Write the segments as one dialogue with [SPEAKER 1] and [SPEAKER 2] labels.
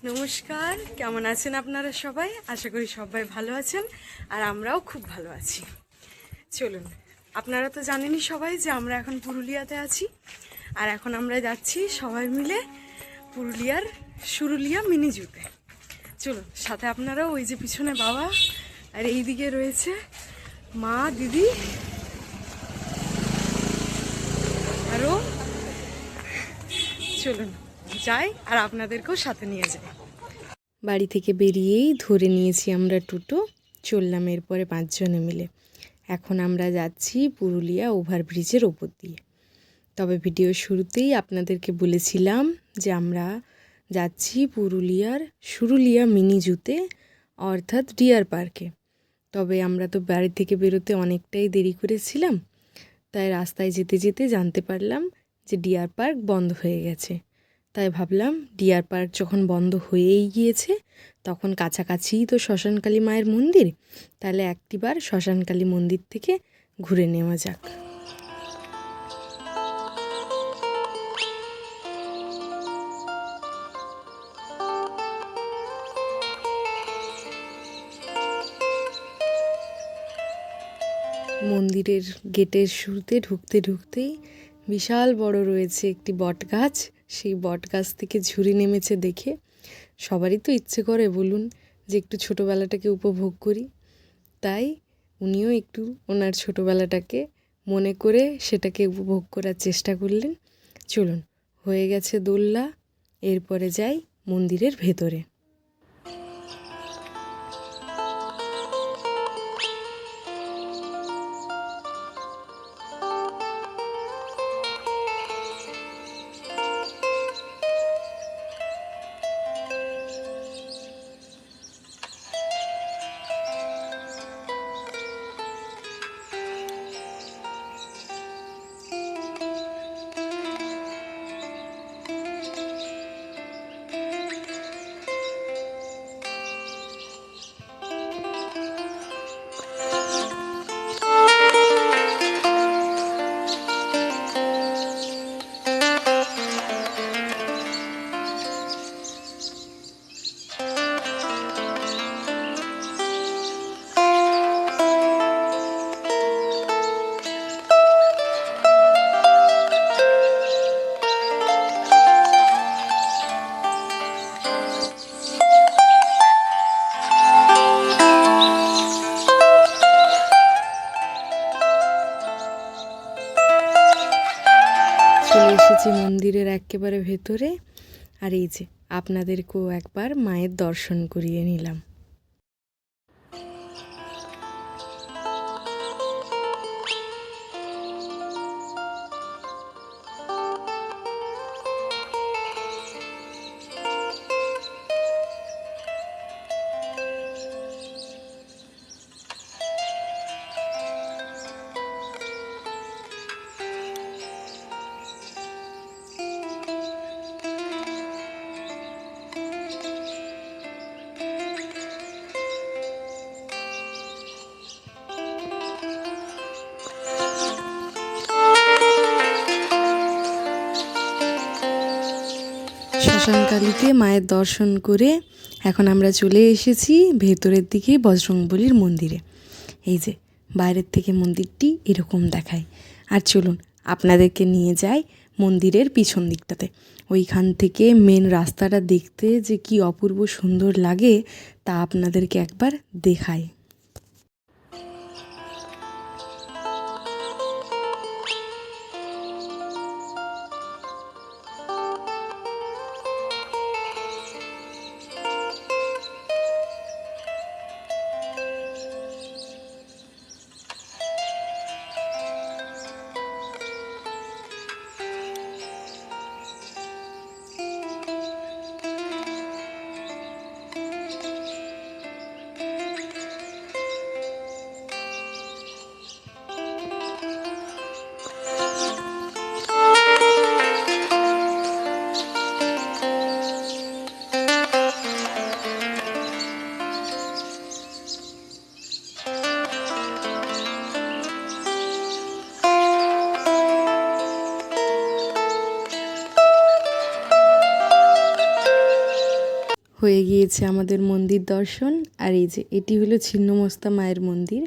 [SPEAKER 1] নমস্কার, কেমন আছেন আপনারা সবাই? আশা করি সবাই ভালো আছেন আর আমরাও খুব ভালো আছি। চলুন, আপনারা তো জানেনই সবাই যে আমরা এখন পুরুলিয়াতে আছি। আর এখন আমরা যাচ্ছি সবাই মিলে পুরুলিয়ার সুরুলিয়া মিনি জুতে। চলুন, সাথে আপনারাও, ওই যে পিছনে বাবা আর এই দিকে রয়েছে মা, দিদি আরও। চলুন যাই আর আপনাদেরকেও সাথে নিয়ে যাই। বাড়ি থেকে বেরিয়েই ধরে নিয়েছি আমরা টোটো, চললাম এরপরে 5 জনে মিলে। এখন আমরা যাচ্ছি পুরুলিয়া ওভারব্রিজের ওপর দিয়ে। তবে ভিডিওর শুরুতেই আপনাদেরকে বলেছিলাম যে আমরা যাচ্ছি পুরুলিয়ার সুরুলিয়া মিনি জুতে, অর্থাৎ ডিয়ার পার্কে। তবে আমরা তো বাড়ি থেকে বেরোতে অনেকটাই দেরি করেছিলাম, তাই রাস্তায় যেতে যেতে জানতে পারলাম যে ডিয়ার পার্ক বন্ধ হয়ে গেছে। তাই ভাবলাম ডিয়ার পার্ক যখন বন্ধ হয়েই গিয়েছে, তখন কাছাকাছিই তো শ্মশানকালী মায়ের মন্দির, তাহলে একটিবার শ্মশানকালী মন্দির থেকে ঘুরে নেওয়া যাক। মন্দিরের গেটের শুরুতে ঢুকতে ঢুকতেই বিশাল বড় রয়েছে একটি বট গাছ। সেই বট গাছ থেকে ঝুড়ি নেমেছে দেখে সবারই তো ইচ্ছে করে, বলুন, যে একটু ছোটোবেলাটাকে উপভোগ করি। তাই উনিও একটু ওনার ছোটোবেলাটাকে মনে করে সেটাকে উপভোগ করার চেষ্টা করলেন। চলুন, হয়ে গেছে দোলনা, এরপরে যাই মন্দিরের ভেতরে। চলে এসেছি মন্দিরের একেবারে ভেতরে, আর এই যে আপনাদেরকেও একবার মায়ের দর্শন করিয়ে নিলাম। শ্মশানকালীতে মায়ের দর্শন করে এখন আমরা চলে এসেছি ভেতরের দিকে বজরংবলীর মন্দিরে। এই যে বাইরের থেকে মন্দিরটি এরকম দেখায়। আর চলুন আপনাদেরকে নিয়ে যাই মন্দিরের পিছন দিকটাতে। ওইখান থেকে মেন রাস্তাটা দেখতে যে কি অপূর্ব সুন্দর লাগে তা আপনাদেরকে একবার দেখাই। হয়ে গিয়েছে আমাদের মন্দির দর্শন। আর এই যে এটি হলো ছিন্নমস্তা মায়ের মন্দির,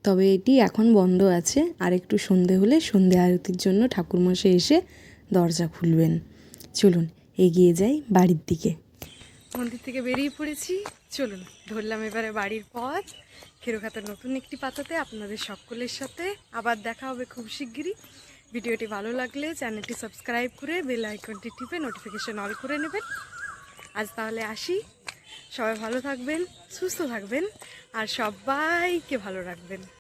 [SPEAKER 1] তবে এটি এখন বন্ধ আছে। আর একটু সন্ধে হলে সন্ধে আরতির জন্য ঠাকুরমশাই এসে দরজা খুলবেন। চলুন এগিয়ে যাই বাড়ির দিকে। মন্দির থেকে বেরিয়ে পড়েছি, চলুন ধরলাম এবারে বাড়ির পথ। খেরোখাতার নতুন একটি পাতাতে আপনাদের সকলের সাথে আবার দেখা হবে খুব শিগগিরই। ভিডিওটি ভালো লাগলে চ্যানেলটি সাবস্ক্রাইব করে বেল আইকনটি টিপে নোটিফিকেশন অল করে নেবেন। আজ তাহলে আসি, সবাই ভালো থাকবেন, সুস্থ থাকবেন আর সবাইকে ভালো রাখবেন।